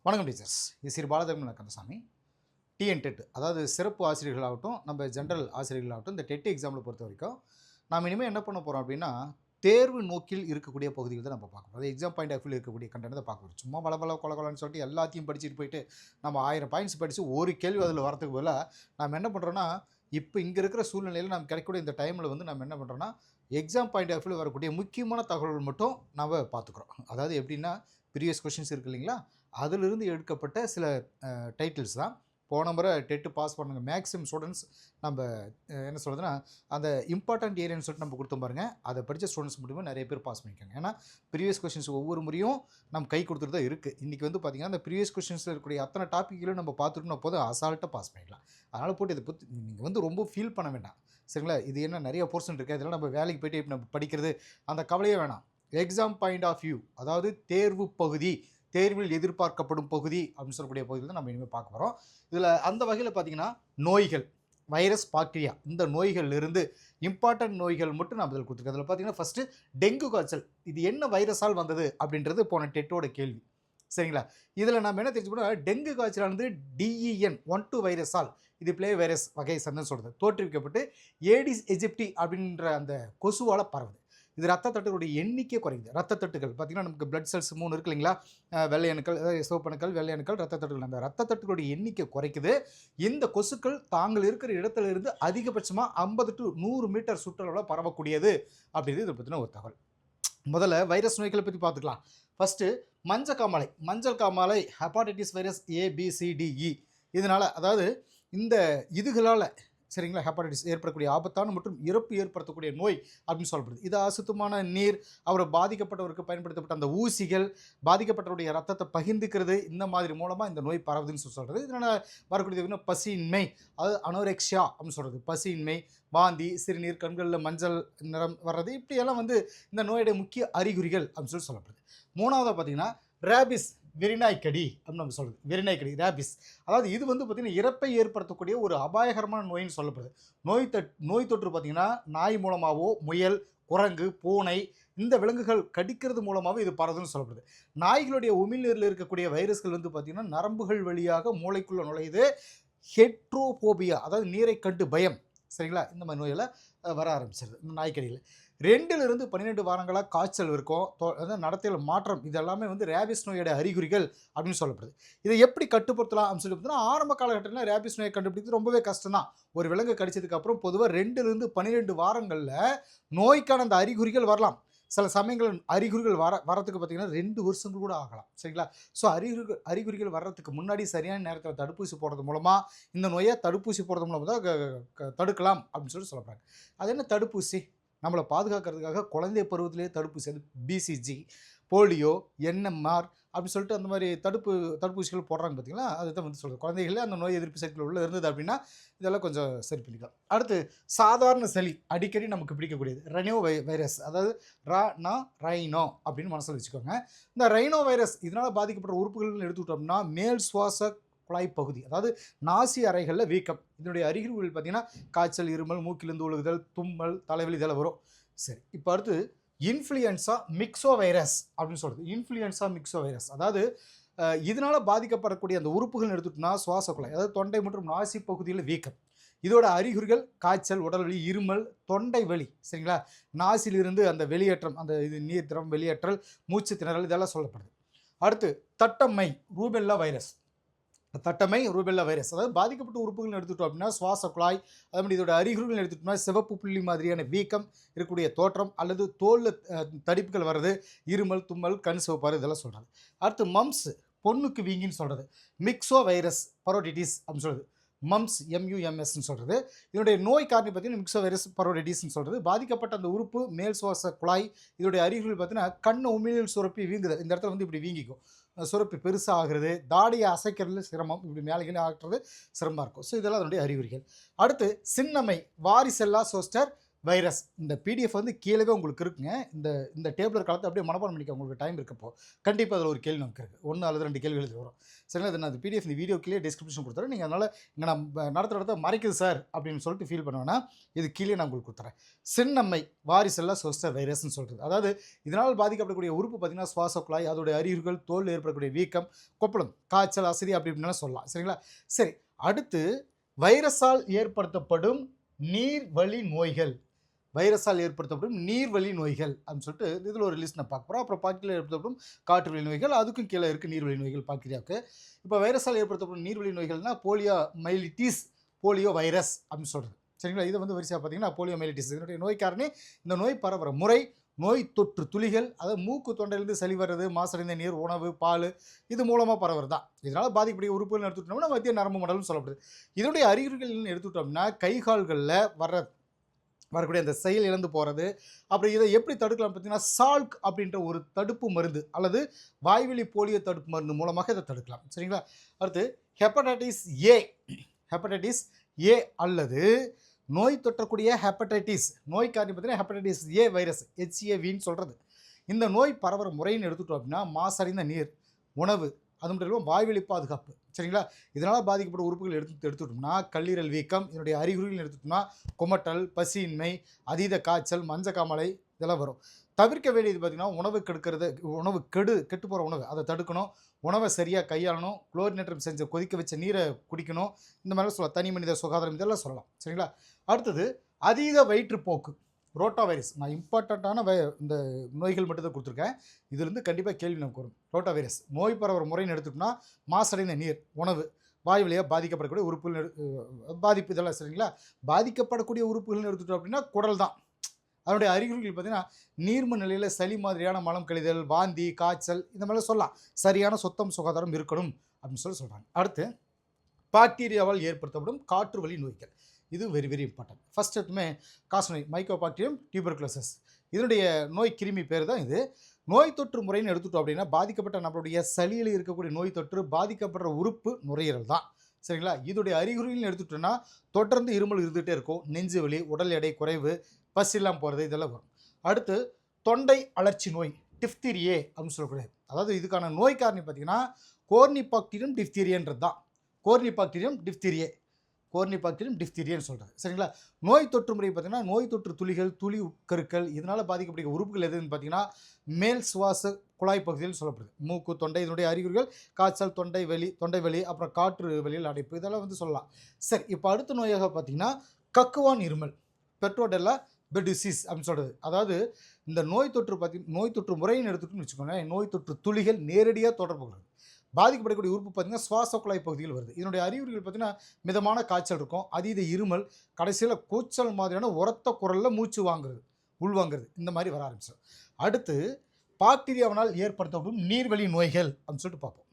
வணக்கம் டீச்சர்ஸ். இது Sri பாலதர்மன் Kandasamy. TN dead அதாவது சிறப்பு ஆசிரியர்களாகட்டும், நம்ம ஜென்ரல் ஆசிரியர்களாகட்டும், இந்த டெட் எக்ஸாமில் பொறுத்த வரைக்கும் நாம் இனிமேல் என்ன பண்ண போகிறோம் அப்படின்னா, தேர்வு நோக்கில் இருக்கக்கூடிய பகுதிகள் தான் நம்ம பார்க்கணும். அது எக்ஸாம் பாயிண்ட் ஆஃப் வியூவில் இருக்கக்கூடிய கண்டென்ட் தான் பார்க்க போகிறோம். சும்மா பல கொலன்னு சொல்லிட்டு எல்லாத்தையும் படிச்சுட்டு போயிட்டு நம்ம 1000 பாயிண்ட்ஸ் படித்து ஒரு கேள்வி அதில் வரதுக்கு பதிலாக நம்ம என்ன பண்ணுறோன்னா, இப்போ இங்கே இருக்கிற சூழ்நிலையில் நமக்கு கிடைக்கக்கூடிய இந்த டைமில் வந்து நம்ம என்ன பண்ணுறோன்னா, எக்ஸாம் பாயிண்ட் ஆஃப் வியூவில் வரக்கூடிய முக்கியமான தகவல்கள் மட்டும் நம்ம பார்த்துக்குறோம். அதாவது எப்படின்னா, ப்ரீவியஸ் கொஷின்ஸ் இருக்குது இல்லைங்களா, அதிலிருந்து எடுக்கப்பட்ட சில டைட்டில்ஸ் தான். போன முறை டெட்டு பாஸ் பண்ணுங்க மேக்ஸிமம் ஸ்டூடெண்ட்ஸ் நம்ம என்ன சொல்கிறதுனா, அந்த இம்பார்ட்டன்ட் ஏரியான்னு சொல்லிட்டு நம்ம கொடுத்தோம் பாருங்கள், அதை படித்த ஸ்டூடெண்ட்ஸ் மட்டுமே நிறைய பேர் பாஸ் பண்ணியிருக்காங்க. ஏன்னா ப்ரீவியஸ் கொஷின்ஸ் ஒவ்வொரு முறையும் நம்ம கை கொடுத்துட்டு தான் இருக்குது. இன்றைக்கி வந்து பார்த்திங்கன்னா, அந்த ப்ரீவியஸ் கொஷின்ஸில் இருக்கக்கூடிய அத்தனை டாப்பிக்கிலும் நம்ம பார்த்துட்டோம்னா போதும், அசால்ட்டாக பாஸ் பண்ணிடலாம். அதனால் போட்டு இதை பற்றி நீங்கள் வந்து ரொம்ப ஃபீல் பண்ண வேண்டாம், சரிங்களா? இது என்ன நிறைய போர்ஷன் இருக்குது, அதெல்லாம் நம்ம வேலைக்கு போய்ட்டு இப்போ நம்ம படிக்கிறது அந்த கவலையே வேணாம். எக்ஸாம் பாயிண்ட் ஆஃப் வியூ, அதாவது தேர்வு பகுதி, தேர்வில் எதிர்பார்க்கப்படும் பகுதி அப்படின்னு சொல்லக்கூடிய பகுதியில் தான் நம்ம இனிமேல் பார்க்க போகிறோம். இதில் அந்த வகையில் பார்த்திங்கன்னா, நோய்கள், வைரஸ், பாக்டீரியா, இந்த நோய்கள்லேருந்து இம்பார்ட்டன்ட் நோய்கள் மட்டும் நம்ம இதில் கொடுத்துருக்கோம். அதில் பார்த்திங்கன்னா ஃபஸ்ட்டு டெங்கு காய்ச்சல். இது என்ன வைரஸால் வந்தது அப்படின்றது போன டெட்டோட கேள்வி, சரிங்களா? இதில் நம்ம என்ன தெரிஞ்சுக்கணும்னா, டெங்கு காய்ச்சலானது DEN 12 வைரஸால், இது பிளே வைரஸ் வகை சந்தன்னு சொல்கிறது, தோற்றுவிக்கப்பட்டு ஏடிஸ் எஜிப்டி அப்படின்ற அந்த கொசுவால் பரவுது. இது ரத்த தட்டுகளுடைய எண்ணிக்கை குறையுது. ரத்த தட்டுகள் பார்த்திங்கன்னா, நமக்கு பிளட் செல்ஸ் 3 இருக்குது இல்லைங்களா, வெள்ளை அணுக்கள், சிவப்பணுக்கள், வெள்ளை அணுக்கள், ரத்த தட்டுகள். அந்த ரத்த தட்டுகளுடைய எண்ணிக்கை குறைக்குது. இந்த கொசுக்கள் தாங்கள் இருக்கிற இடத்துல இருந்து அதிகபட்சமாக 50 to 100 மீட்டர் சுற்றளவில் பரவக்கூடியது அப்படிங்கிறது இதை பற்றின ஒரு தகவல். முதல்ல வைரஸ் நோய்களை பற்றி பார்த்துக்கலாம். ஃபஸ்ட்டு மஞ்சள் காமாலை ஹெப்பாடைட்டிஸ் வைரஸ் ABCDE. இதனால், அதாவது இந்த இதுகளால், சரிங்களா, ஹெப்பாடைட்டிஸ் ஏற்படக்கூடிய ஆபத்தான மற்றும் இறப்பு ஏற்படுத்தக்கூடிய நோய் அப்படின்னு சொல்லப்படுது. இது அசுத்தமான நீர், அவரை பாதிக்கப்பட்டவருக்கு பயன்படுத்தப்பட்ட அந்த ஊசிகள், பாதிக்கப்பட்டவருடைய ரத்தத்தை பகிர்ந்துக்கிறது, இந்த மாதிரி மூலமாக இந்த நோய் பரவுதுன்னு சொல்கிறது. இதனால் வரக்கூடியது பசியின்மை, அதாவது அனோரெக்ஷியா அப்படின்னு சொல்கிறது. பசியின்மை, வாந்தி, சிறுநீர், கண்களில் மஞ்சள் நிறம் வர்றது, இப்படியெல்லாம் வந்து இந்த நோயுடைய முக்கிய அறிகுறிகள் அப்படின்னு சொல்லப்படுது. மூணாவது பார்த்திங்கன்னா, ரேபிஸ், வெறிநாய்க்கடி அப்படின்னு நம்ம சொல்கிறது. வெறிநாய்க்கடி, ரேபிஸ், அதாவது இது வந்து பார்த்திங்கன்னா இறப்பை ஏற்படுத்தக்கூடிய ஒரு அபாயகரமான நோயின்னு சொல்லப்படுது. நோய் தொற்று பார்த்திங்கன்னா நாய் மூலமாகவோ, முயல், குரங்கு, பூனை, இந்த விலங்குகள் கடிக்கிறது மூலமாகவே இது பரவுதுன்னு சொல்லப்படுது. நாய்களுடைய உமிழ்நீரில் இருக்கக்கூடிய வைரஸ்கள் வந்து பார்த்திங்கன்னா நரம்புகள் வழியாக மூளைக்குள்ளே நுழையுது. ஹெட்ரோபோபியா, அதாவது நீரை கண்டு பயம், சரிங்களா, இந்த மாதிரி நோயில் வர ஆரம்பிச்சிருது இந்த நாய்க்கடியில். 2 to 12 வாரங்களாக காய்ச்சல் இருக்கும், அதாவது நடத்தையில் மாற்றம், இதெல்லாமே வந்து ரேபிஸ் நோயோட அறிகுறிகள் அப்படின்னு சொல்லப்படுது. இதை எப்படி கட்டுப்படுத்தலாம் அப்படின்னு சொல்லி பார்த்தீங்கன்னா, ஆரம்ப காலகட்டத்தில் ரேபிஸ் நோயை கண்டுபிடிக்கிறது ரொம்பவே கஷ்டம் தான். ஒரு விலங்கு கடிச்சதுக்கப்புறம் பொதுவாக 2 to 12 வாரங்களில் நோய்க்கான அந்த அறிகுறிகள் வரலாம். சில சமயங்கள் அறிகுறிகள் வரத்துக்கு பார்த்திங்கன்னா 2 வருஷங்கள் கூட ஆகலாம், சரிங்களா? ஸோ அறிகுறிகள் வர்றதுக்கு முன்னாடி சரியான நேரத்தில் தடுப்பூசி போடுறது மூலமாக, இந்த நோயை தடுப்பூசி போடுறது மூலமாக தான் தடுக்கலாம் அப்படின்னு சொல்லப்படுறாங்க. அது என்ன தடுப்பூசி? நம்மளை பாதுகாக்கிறதுக்காக குழந்தை பருவத்திலே தடுப்பூசி, அது BCG, போலியோ, NMR அப்படின்னு சொல்லிட்டு அந்த மாதிரி தடுப்பூசிகள் போடுறாங்க பார்த்தீங்களா, அதுதான் வந்து சொல்கிறது. குழந்தைகளே அந்த நோய் எதிர்ப்பு சக்தியில் உள்ள இருந்தது அப்படின்னா இதெல்லாம் கொஞ்சம் சரி பண்ணிக்கலாம். அடுத்து சாதாரண சளி, அடிக்கடி நமக்கு பிடிக்கக்கூடியது ரைனோ வைரஸ், அதாவது ரைனோ அப்படின்னு மனசில் வச்சுக்கோங்க. இந்த ரைனோ வைரஸ் இதனால் பாதிக்கப்பட்ட உறுப்புகள்னு எடுத்துக்கிட்டோம்னா, மேல் சுவாச குழாய் பகுதி, அதாவது நாசி அறைகளில் வீக்கம். இதனுடைய அறிகுறிகள் பார்த்திங்கன்னா காய்ச்சல், இருமல், மூக்கிலிருந்து ஒழுகுதல், தும்மல், தலைவலி, இதெல்லாம் வரும். சரி, இப்போ அடுத்து இன்ஃப்ளூயன்ஸா மிக்ஸோ வைரஸ் அப்படின்னு சொல்கிறது. இன்ஃப்ளூயன்ஸா மிக்ஸோ வைரஸ், அதாவது இதனால் பாதிக்கப்படக்கூடிய அந்த உறுப்புகள் எடுத்துட்டோம்னா சுவாச குழாய், அதாவது தொண்டை மற்றும் நாசி பகுதியில் வீக்கம். இதோட அறிகுறிகள் காய்ச்சல், உடல்வலி, இருமல், தொண்டை வலி, சரிங்களா, நாசிலிருந்து அந்த வெளியேற்றம், அந்த இது நீர் திரம் வெளியேற்றல், மூச்சு திணறல், இதெல்லாம் சொல்லப்படுது. அடுத்து தட்டம்மை, ரூபெல்லா வைரஸ். ரூபெல்லா வைரஸ், அதாவது பாதிக்கப்பட்ட உறுப்புகள் எடுத்துட்டோம் அப்படின்னா சுவாச குழாய், அதே மாதிரி இதோட அறிகுறிகள் எடுத்துட்டோம்னா சிவப்பு புள்ளி மாதிரியான வீக்கம் இருக்கக்கூடிய தோற்றம், அல்லது தோலில் தடிப்புகள் வர்றது, இருமல், தும்மல், கண் சிவப்பாறு, இதெல்லாம் சொல்கிறாங்க. அடுத்து மம்ஸ், பொண்ணுக்கு வீங்கின்னு சொல்கிறது. மிக்ஸோ வைரஸ் பரோடிட்டிஸ் அப்படின்னு சொல்கிறது. மம்ஸ், MUMSன்னு சொல்கிறது. இதனுடைய நோய் காரணம் பார்த்தீங்கன்னா மிக்ஸோ வைரஸ் பரோடிட்டிஸ்ன்னு சொல்கிறது. பாதிக்கப்பட்ட அந்த உறுப்பு மேல் சுவாச குழாய், இதோடைய அறிகுறிகள் பார்த்தீங்கன்னா கண் உமிழ்நீர் சுரப்பி வீங்குது. இந்த இடத்துல வந்து இப்படி வீங்கிக்கும், சுரப்பி பெருசாக ஆகிறது, தாடியை அசைக்கிறது சிரமம், இப்படி மேலே ஆகிறது சிரமமாக இருக்கும். ஸோ இதெல்லாம் அதனுடைய அறிகுறிகள். அடுத்து சின்னம்மை, வாரிசெல்லா சோஸ்டர் வைரஸ். இந்த பிடிஎஃப் வந்து கீழவே உங்களுக்கு இருக்குங்க. இந்த இந்த டேபிளர் காலத்தை அப்படியே மனப்பாடம் பண்ணிக்க உங்களுக்கு டைம் இருக்கப்போ கண்டிப்பாக அதில் ஒரு கேள்வி நமக்கு இருக்குது. 1 அல்லது 2 கேள்விகள் இது வரும். சரிங்களா? இது நான் பிடிஎஃப் இந்த வீடியோ கீழே டிஸ்கிரிப்ஷன் கொடுத்துறேன். நீங்கள் அதனால் இங்கே நான் நடத்துகிற இடத்த மறைக்குது சார் அப்படின்னு சொல்லிட்டு ஃபீல் பண்ணுவேன்னா இது கீழே நான் உங்களுக்கு கொடுத்துறேன். சின்னம்மை வாரிசெல்லா சோஸ்டர் வைரஸ்ன்னு சொல்கிறது. அதாவது இதனால் பாதிக்கப்படக்கூடிய உறுப்பு பார்த்திங்கன்னா சுவாச குழாய், அதோடைய அறிகுறிகள், தோல் ஏற்படக்கூடிய வீக்கம், கொப்பளம், காய்ச்சல், அசதி அப்படி இப்படின்னு சொல்லலாம். சரிங்களா? சரி, அடுத்து வைரஸால் ஏற்படுத்தப்படும் நீர்வழி நோய்கள். வைரஸால் ஏற்படுத்தப்படும் நீர்வழி நோய்கள் அப்படின்னு சொல்லிட்டு இதில் ஒரு லிஸ்ட் நான் பார்க்க போகிறோம். அப்புறம் பாக்டீரியா ஏற்படுத்தப்படும் காற்று வழி நோய்கள், அதுக்கும் கீழே இருக்குது நீர்வழி நோய்கள் பாக்டீரியாவுக்கு. இப்போ வைரஸால் ஏற்படுத்தப்படும் நீர்வழி நோய்கள்னால் போலியோ மைலிட்டிஸ், போலியோ வைரஸ் அப்படின்னு சொல்கிறது. சரிங்களா? இது வந்து வரிசையாக பார்த்தீங்கன்னா போலியோ மைலிட்டிஸ் இதனுடைய நோய் காரணி, இந்த நோய் பரவுற முறை, நோய் தொற்று துளிகள், அதாவது மூக்கு தொண்டையிலிருந்து சளி வர்றது, மாசடைந்த நீர், உணவு, பால் இது மூலமாக பரவுறது தான். இதனால் பாதிக்கக்கூடிய உறுப்புகள் எடுத்துக்கிட்டோம்னா மத்திய நரம்பு மண்டலம் சொல்லப்படுது. இதனுடைய அறிகுறிகள் எடுத்துக்கிட்டோம்னா கை கால்களில் வரக்கூடிய அந்த செயல் இழந்து போகிறது. அப்புறம் இதை எப்படி தடுக்கலாம் பார்த்தீங்கன்னா சால்க் அப்படின்ற ஒரு தடுப்பு மருந்து அல்லது வாய்வழி போலியோ தடுப்பு மருந்து மூலமாக இதை தடுக்கலாம். சரிங்களா? அடுத்து ஹெப்படைட்டிஸ் ஏ. ஹெப்படைட்டிஸ் ஏ அல்லது நோய் தொற்றக்கூடிய ஹெப்படைட்டிஸ் நோய் காரணம் பார்த்தீங்கன்னா ஹெப்படைட்டிஸ் ஏ வைரஸ் HAVன்னு சொல்கிறது. இந்த நோய் பரவுற முறைன்னு எடுத்துட்டோம் அப்படின்னா மாசடைந்த நீர், உணவு, அது மட்டும் இல்லாமல் வாய்வழி பாதுகாப்பு. சரிங்களா? இதனால் பாதிக்கப்பட்ட உறுப்புகள் எடுத்துக்கிட்டோம்னா கல்லீரல் வீக்கம், இதனுடைய அறிகுறிகள் எடுத்துட்டோம்னா குமட்டல், பசியின்மை, அதீத காய்ச்சல், மஞ்சக்காமலை இதெல்லாம் வரும். தவிர்க்க வேண்டியது பார்த்திங்கன்னா உணவு கெட்டு போகிற உணவு அதை தடுக்கணும். உணவை சரியாக கையாளணும். குளோரினேற்றம் செஞ்ச கொதிக்க வச்ச நீரை குடிக்கணும். இந்த மாதிரி சொல்லலாம். தனி மனித சுகாதாரம் இதெல்லாம் சொல்லலாம். சரிங்களா? அடுத்தது அதீத வயிற்றுப்போக்கு, ரோட்டா வைரஸ். நான் இம்பார்ட்டண்ட்டான இந்த நோய்கள் மட்டும் தான் கொடுத்துருக்கேன். இதுலேருந்து கண்டிப்பாக கேள்வி நமக்கு வரும். ரோட்டா வைரஸ் நோய் பரவுற முறைன்னு எடுத்துட்டோம்னா மாசடைந்த நீர், உணவு, வாய் வழியாக பாதிக்கப்படக்கூடிய உறுப்புகள் பாதிப்பு இதெல்லாம். சரிங்களா? பாதிக்கப்படக்கூடிய உறுப்புகள்னு எடுத்துட்டோம் அப்படின்னா குடல் தான். அதனுடைய அறிகுறிகள் பார்த்திங்கன்னா நீர்ம நிலையில் சளி மாதிரியான மலம் கழிதல், வாந்தி, காய்ச்சல் இந்த மாதிரிலாம் சொல்லலாம். சரியான சுத்தம் சுகாதாரம் இருக்கணும் அப்படின்னு சொல்கிறாங்க. அடுத்து பாக்டீரியாவால் ஏற்படுத்தப்படும் காற்று வழி நோய்கள். இது வெரி வெரி இம்பார்ட்டன்ட். ஃபஸ்ட் எடுத்துமே காசநோய், மைக்கோபாக்டீரியம் டியூபர்குலோசிஸ். இதனுடைய நோய் கிருமி பேர் தான் இது. நோய் தொற்று முறைன்னு எடுத்துட்டோம் அப்படின்னா பாதிக்கப்பட்ட நம்மளுடைய சளியில் இருக்கக்கூடிய நோய் தொற்று பாதிக்கப்படுற உறுப்பு நுரையீரல் தான். சரிங்களா? இதோடைய அறிகுறிகள்னு எடுத்துட்டோம்னா தொடர்ந்து இருமல் இருந்துகிட்டே இருக்கும், நெஞ்சு வலி, உடல் எடை குறைவு, பஸ் இல்லாமல் போகிறது இதெல்லாம் வரும். அடுத்து தொண்டை அழற்சி நோய், டிஃப்தீரியே அப்படின்னு சொல்லக்கூடியது. அதாவது இதுக்கான நோய் காரணி பார்த்திங்கன்னா கோர்னிபாக்டீரியம் டிஃப்தீரியன்றது தான். கோர்னிபாக்டீரியம் டிஃப்தீரியன்னு சொல்கிறது. சரிங்களா? நோய் தொற்று முறை பார்த்திங்கன்னா நோய் தொற்று துளிகள், துளி உட்கருக்கள் இதனால் பாதிக்கக்கூடிய உறுப்புகள் எதுன்னு பார்த்திங்கன்னா மேல் சுவாச குழாய் பகுதியில் சொல்லப்படுது. மூக்கு, தொண்டை இதனுடைய அறிகுறிகள் காய்ச்சல், தொண்டை வலி, அப்புறம் காற்று வெளியில் அடைப்பு இதெல்லாம் வந்து சொல்லலாம். சரி, இப்போ அடுத்த நோயாக பார்த்திங்கன்னா கக்குவான் இருமல், பெட்ரோடெல்லா பெடிசிஸ் அப்படின்னு சொல்கிறது. அதாவது இந்த நோய் தொற்று முறைன்னு எடுத்துகிட்டுன்னு வச்சுக்கோங்க, நோய் தொற்று துளிகள் நேரடியாக தொடர்பு கொள்கிறது. பாதிக்கப்படக்கூடிய உறுப்பு பார்த்திங்கன்னா சுவாச குழாய் பகுதியில் வருது. இதனுடைய அறிகுறிகள் பார்த்திங்கன்னா மிதமான காய்ச்சல் இருக்கும், அதீத இருமல், கடைசியில் கூச்சல் மாதிரியான உரத்த குரலில் மூச்சு உள்வாங்கிறது இந்த மாதிரி வர ஆரம்பிச்சிடும். அடுத்து பாக்டீரியாவினால் ஏற்படுத்தப்படும் நீர்வழி நோய்கள் அப்படின்னு சொல்லிட்டு பார்ப்போம்.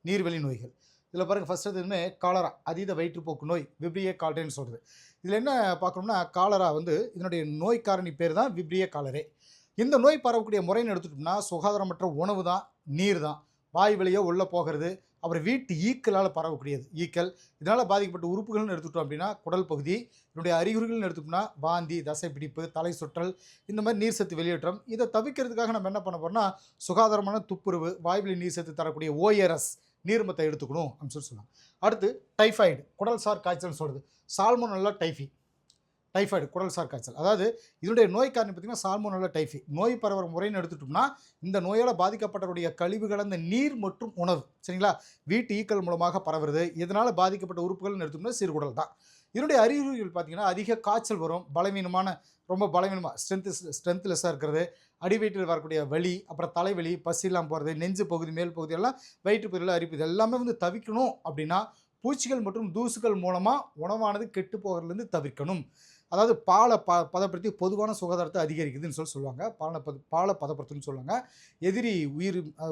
நீர்வழி நோய்கள் இதில் பாருங்கள். ஃபஸ்ட் எதுவுமே காலரா, அதீத வயிற்றுப்போக்கு நோய், விப்ரியே காலரேன்னு சொல்கிறது. இதில் என்ன பார்க்கணும்னா காலரா வந்து இதனுடைய நோய் காரணி பேர் தான் விப்ரியே காலரே. இந்த நோய் பரவக்கூடிய முறைன்னு எடுத்துட்டோம்னா சுகாதாரமற்ற உணவு தான், நீர் தான், வாய் வழியோ உள்ளே போகிறது, அப்புறம் வீட்டு ஈக்களால் பரவக்கூடியது ஈக்கள். இதனால் பாதிக்கப்பட்ட உறுப்புகள்னு எடுத்துக்கிட்டோம் அப்படின்னா குடல் பகுதி. இதனுடைய அறிகுறிகள்னு எடுத்துட்டோம்னா வாந்தி, தசை பிடிப்பு, தலை சுற்றல், இந்த மாதிரி நீர் சத்து வெளியேற்றம். இதை தவிர்க்கிறதுக்காக நம்ம என்ன பண்ண போகிறோம்னா சுகாதாரமான துப்புரவு, வாய்வழி நீர் சத்து தரக்கூடிய ORS நீர்மத்தை எடுத்துக்கணும் அப்படின்னு சொல்லலாம். அடுத்து டைஃபாய்டு, குடல் சார் காய்ச்சல்னு சொல்கிறது. சால்மோனெல்லா டைஃபாய்டு குடல் சார் காய்ச்சல். அதாவது இதனுடைய நோய் காரணம் பார்த்திங்கன்னா சால்மோனெல்லா டைஃபி. நோய் பரவுற முறைன்னு எடுத்துட்டோம்னா இந்த நோயால் பாதிக்கப்பட்டவருடைய கழிவு கலந்த நீர் மற்றும் உணவு. சரிங்களா? வீட்டு ஈக்கள் மூலமாக பரவுறது. இதனால் பாதிக்கப்பட்ட உறுப்புகள்னு எடுத்தோம்னா சிறுகுடல் தான். இதனுடைய அறிகுறிகள் பார்த்திங்கன்னா அதிக காய்ச்சல் வரும், ரொம்ப பலவீனமாக ஸ்ட்ரென்த்லெஸ்ஸாக இருக்கிறது, அடிவயிற்றில் வரக்கூடிய வலி, அப்புறம் தலைவலி, பசி இல்லாமல் போகிறது, நெஞ்சு பகுதி, மேல் பகுதியெல்லாம் வயிற்று பகுதியில் அரிப்பு. இது எல்லாமே வந்து தவிர்க்கணும் அப்படின்னா பூச்சிகள் மற்றும் தூசுகள் மூலமாக உணவானது கெட்டு போகிறதுலேருந்து தவிர்க்கணும். அதாவது பாலை பதப்படுத்தி பொதுவான சுகாதாரத்தை அதிகரிக்குதுன்னு சொல்லுவாங்க. பாலை பதப்படுத்துன்னு சொல்லுவாங்க. எதிரி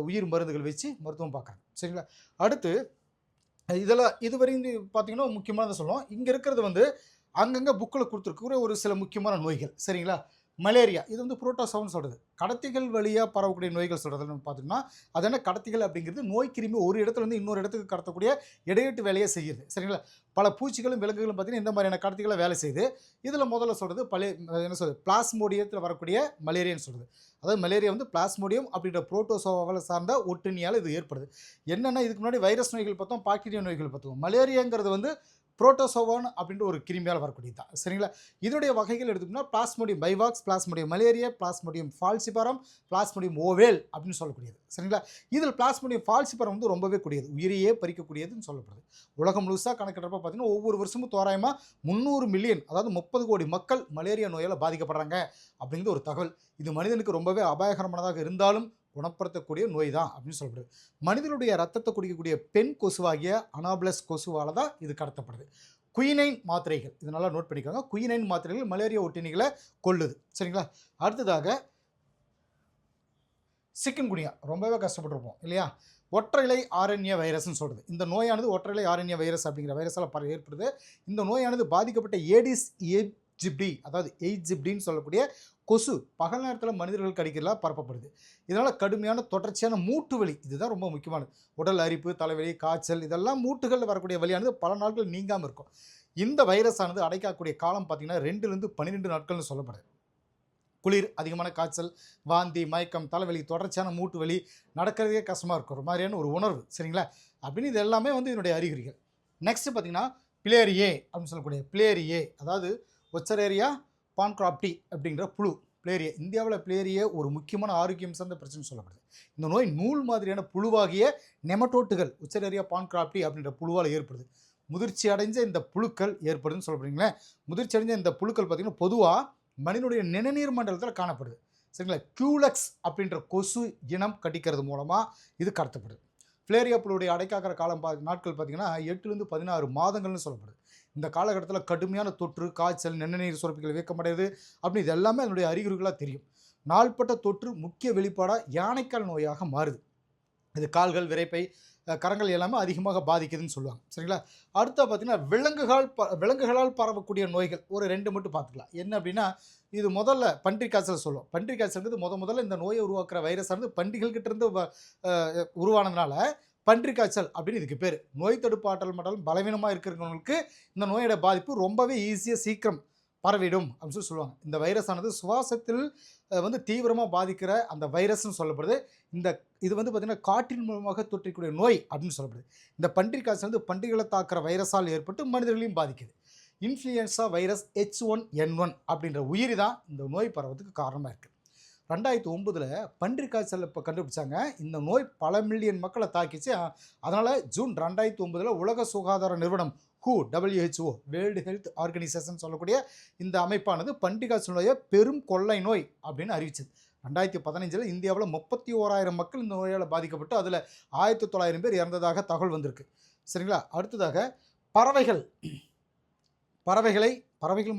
உயிர் மருந்துகள் வச்சு மருத்துவம் பார்க்குறாங்க. சரிங்களா? அடுத்து இதெல்லாம் இதுவரையும் பார்த்தீங்கன்னா முக்கியமானதை சொல்லுவோம். இங்கே இருக்கிறது வந்து அங்கங்கே புக்கில் கொடுத்துருக்குற ஒரு சில முக்கியமான நோய்கள். சரிங்களா? மலேரியா இது வந்து புரோட்டோசோவான்னு சொல்கிறது. கடத்திகள் வழியாக பரவக்கூடிய நோய்கள் சொல்கிறது நம்ம பார்த்தோம்னா, அது என்ன கடத்திகள் அப்படிங்கிறது நோய் கிருமி ஒரு இடத்துலேருந்து இன்னொரு இடத்துக்கு கடத்தக்கூடிய இடையீட்டு வேலையை செய்யுது. சரிங்களா? பல பூச்சிகளும் விலங்குகளும் பார்த்தீங்கன்னா இந்த மாதிரியான கடத்திகளை வேலை செய்யுது. இதில் முதல்ல சொல்கிறது என்ன சொல்றது பிளாஸ்மோடியத்தில் வரக்கூடிய மலேரியான்னு சொல்கிறது. அதாவது மலேரியா வந்து பிளாஸ்மோடியம் அப்படின்ற புரோட்டோசோவாவில் சார்ந்த ஒட்டுண்ணியால் இது ஏற்படுது. என்னென்னா இதுக்கு முன்னாடி வைரஸ் நோய்கள் பார்த்தோம், பாக்டீரியா நோய்கள் பார்த்தோம். மலேரியாங்கிறது வந்து புரோட்டோசோவான் அப்படின்ற ஒரு கிருமியால் வரக்கூடியது தான். சரிங்களா? இதனுடைய வகைகள் எடுத்துக்கிட்டோம்னா plasmodium vivax, plasmodium malariae, plasmodium falciparum, plasmodium ovale அப்படின்னு சொல்லக்கூடியது. சரிங்களா? இதில் பிளாஸ்மோடியம் ஃபால்சிபாரம் வந்து ரொம்பவே கூடியது, உயிரையே பறிக்கக்கூடியதுன்னு சொல்லப்படுது. உலகம் முழுசாக கணக்கிடுறப்ப பார்த்தீங்கன்னா ஒவ்வொரு வருஷமும் தோராயமாக 300 மில்லியன் அதாவது 30 கோடி மக்கள் மலேரியா நோயால் பாதிக்கப்படுறாங்க அப்படிங்கிறது ஒரு தகவல். இது மனிதனுக்கு ரொம்பவே அபாயகரமானதாக இருந்தாலும் குணப்படுத்தக்கூடிய நோய் தான் அப்படின்னு சொல்லப்படுது. மனிதனுடைய ரத்தத்தை குடிக்கக்கூடிய பெண் கொசுவாகிய அனாபிளஸ் கொசுவால் தான் இது கடத்தப்படுது. குயினைன் மாத்திரைகள் இது நல்லா நோட் பண்ணிக்கோங்க. குயினைன் மாத்திரைகள் மலேரியா ஒட்டுண்ணிகளை கொல்லுது. சரிங்களா? அடுத்ததாக சிக்கன்குனியா ரொம்பவே கஷ்டப்பட்டுருப்போம் இல்லையா? ஒற்றைலை ஆரண்ய வைரஸ்ன்னு சொல்கிறது. இந்த நோயானது ஒற்றைலை ஆரண்ய வைரஸ் அப்படிங்கிற வைரஸால் ஏற்படுது. இந்த நோயானது பாதிக்கப்பட்ட ஏடிஸ் எய்ஜிப்டி அதாவது எய்ஜிப்டின்னு சொல்லக்கூடிய கொசு பகல் நேரத்தில் மனிதர்கள் கடிக்கிறலாம் பரப்பப்படுது. இதனால் கடுமையான தொடர்ச்சியான மூட்டு வலி இதுதான் ரொம்ப முக்கியமானது. உடல் அரிப்பு, தலைவலி, காய்ச்சல் இதெல்லாம் மூட்டுகளில் வரக்கூடிய வலியானது பல நாட்கள் நீங்காமல் இருக்கும். இந்த வைரஸ் ஆனது அடைக்கக்கூடிய காலம் பார்த்திங்கன்னா 2லேருந்து 12 நாட்கள்னு சொல்லப்படுது. குளிர், அதிகமான காய்ச்சல், வாந்தி, மயக்கம், தலைவலி, தொடர்ச்சியான மூட்டு வலி, நடக்கிறதே கஷ்டமாக இருக்கும் ஒரு மாதிரியான ஒரு உணர்வு. சரிங்களா? அப்படின்னு இது எல்லாமே வந்து இதனுடைய அறிகுறிகள். நெக்ஸ்ட்டு பார்த்திங்கன்னா பிளேரியே அப்படின்னு சொல்லக்கூடிய பிளேரியே அதாவது ஒச்சரேரியா பான்கிராப்டி அப்படிங்கிற புழு பிளேரியா. இந்தியாவில் பிளேரியா ஒரு முக்கியமான ஆரோக்கியம் சார்ந்த பிரச்சனை சொல்லப்படுது. இந்த நோய் நூல் மாதிரியான புழுவாகிய நெமட்டோட்டுகள் ஒச்சரேரியா பான்கிராப்டி அப்படின்ற புழுவால் ஏற்படுது. முதிர்ச்சி அடைஞ்ச இந்த புழுக்கள் ஏற்படுதுன்னு சொல்கிறீங்களேன். முதிர்ச்சி அடைஞ்ச இந்த புழுக்கள் பார்த்திங்கன்னா பொதுவாக மனிதனுடைய நிணநீர் மண்டலத்தில் காணப்படுது. சரிங்களா? கியூலக்ஸ் அப்படின்ற கொசு இனம் கடிக்கிறது மூலமாக இது கடத்தப்படுது. பிளேரியா புழுடைய அடைக்காக்கிற காலம் நாட்கள் பார்த்திங்கன்னா 8லேருந்து 16 மாதங்கள்னு சொல்லப்படுது. இந்த காலகட்டத்தில் கடுமையான தொற்று, காய்ச்சல், நிணநீர் சுரப்பிகள் வீக்கமடையுது அப்படின்னு இது எல்லாமே அதனுடைய அறிகுறிகளாக தெரியும். நாள்பட்ட தொற்று முக்கிய வெளிப்பாடாக யானைக்கால் நோயாக மாறுது. இது கால்கள், விரைப்பை, கரங்கள் எல்லாமே அதிகமாக பாதிக்குதுன்னு சொல்லுவாங்க. சரிங்களா? அடுத்த பார்த்திங்கன்னா விலங்குகளால் பரவக்கூடிய நோய்கள் ஒரு 2 மட்டும் பார்த்துக்கலாம். என்ன அப்படின்னா இது முதல்ல பன்றி காய்ச்சல் சொல்லுவோம். பன்றி காய்ச்சல்ங்கிறது முதல்ல இந்த நோயை உருவாக்குற வைரஸானது பன்றிகள்கிட்ட இருந்து உருவானதுனால பன்றி காய்ச்சல் அப்படின்னு இதுக்கு பேர். நோய் தடுப்பு ஆற்றல் மண்டலம் பலவீனமாக இருக்கிறவங்களுக்கு இந்த நோயோட பாதிப்பு ரொம்பவே ஈஸியாக சீக்கிரம் பரவிடும் அப்படின்னு சொல்லுவாங்க. இந்த வைரஸ் ஆனது சுவாசத்தில் வந்து தீவிரமாக பாதிக்கிற அந்த வைரஸ்ன்னு சொல்லப்படுது. இது வந்து பார்த்திங்கன்னா காற்றின் மூலமாக தொற்றிக்கூடிய நோய் அப்படின்னு சொல்லப்படுது. இந்த பன்றி காய்ச்சல் வந்து பன்றிகளை தாக்குற வைரஸால் ஏற்பட்டு மனிதர்களையும் பாதிக்குது. இன்ஃப்ளூயன்ஸா வைரஸ் H1N1 அப்படின்ற உயிரி தான் இந்த நோய் பரவதுக்கு காரணமாக இருக்குது. 2009 பன்றி காய்ச்சல் இப்போ கண்டுபிடிச்சாங்க. இந்த நோய் பல மில்லியன் மக்களை தாக்கிச்சு. அதனால் ஜூன் 2009 உலக சுகாதார நிறுவனம் WHO வேர்ல்டு ஹெல்த் ஆர்கனைசேஷன் சொல்லக்கூடிய இந்த அமைப்பானது பன்றி காய்ச்சல் நோயை பெரும் கொள்ளை நோய் அப்படின்னு அறிவிச்சது. 2015 இந்தியாவில் 31,000 மக்கள் இந்த நோயால் பாதிக்கப்பட்டு அதில் 1900 பேர் இறந்ததாக தகவல் வந்திருக்கு. சரிங்களா? அடுத்ததாக பறவைகள்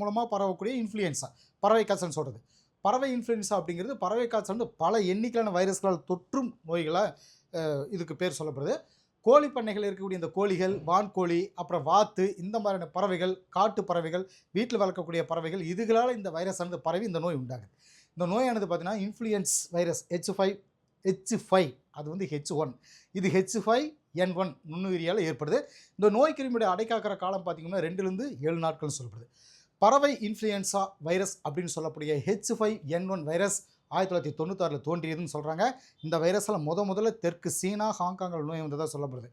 மூலமாக பரவக்கூடிய இன்ஃப்ளூயன்ஸா பறவை காய்ச்சல்னு சொல்கிறது. பறவை இன்ஃப்ளூயன்ஸா அப்படிங்கிறது பறவை காய்ச்சல் வந்து பல எண்ணிக்கையிலான வைரஸ்களால் தொற்றும் நோய்களாக இதுக்கு பேர் சொல்லப்படுது. கோழி பண்ணைகள் இருக்கக்கூடிய இந்த கோழிகள், வான்கோழி, அப்புறம் வாத்து இந்த மாதிரியான பறவைகள், காட்டு பறவைகள், வீட்டில் வளர்க்கக்கூடிய பறவைகள் இதுகளால் இந்த வைரஸ் ஆனது பரவி இந்த நோய் உண்டாகுது. இந்த நோயானது பார்த்திங்கன்னா இன்ஃப்ளூயன்ஸ் வைரஸ் H5 அது வந்து H1 இது H5N1 நுண்ணுயிரியால் ஏற்படுது. இந்த நோய் கிருமியோட அடைக்காக்கிற காலம் பார்த்திங்கன்னா 2லேருந்து 7 நாட்கள்னு சொல்லப்படுது. பறவை இன்ஃப்ளூயன்ஸா வைரஸ் அப்படின்னு சொல்லக்கூடிய H5N1 வைரஸ் 1996 தோன்றியதுன்னு சொல்கிறாங்க. இந்த வைரஸில் முதல்ல தெற்கு சீனா, ஹாங்காங்கில் நோய் வந்ததாக சொல்லப்படுது.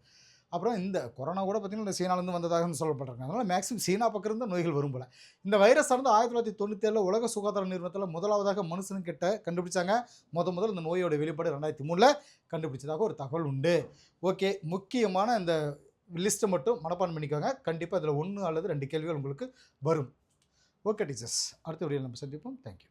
அப்புறம் இந்த கொரோனா கூட பார்த்திங்கன்னா சீனாலேருந்து வந்ததாக சொல்லப்படுறாங்க. அதனால் மேக்ஸிமம் சீனா பக்கம் இருந்த நோய்கள் வரும் போல். இந்த வைரஸ் ஆனது 1997 உலக சுகாதார நிறுவனத்தில் முதலாவதாக மனுஷனுக்கிட்ட கண்டுபிடிச்சாங்க. முதல்ல இந்த நோயோட வெளிப்பாடு 2003 கண்டுபிடிச்சதாக ஒரு தகவல் உண்டு. ஓகே, முக்கியமான இந்த லிஸ்ட்டை மட்டும் மனப்பாடம் பண்ணிக்கோங்க. கண்டிப்பாக இதில் 1 அல்லது 2 கேள்விகள் உங்களுக்கு வரும். ஓகே டீச்சர்ஸ், அடுத்த வீடியோவில் நம்ம சந்திப்போம். தேங்க்யூ.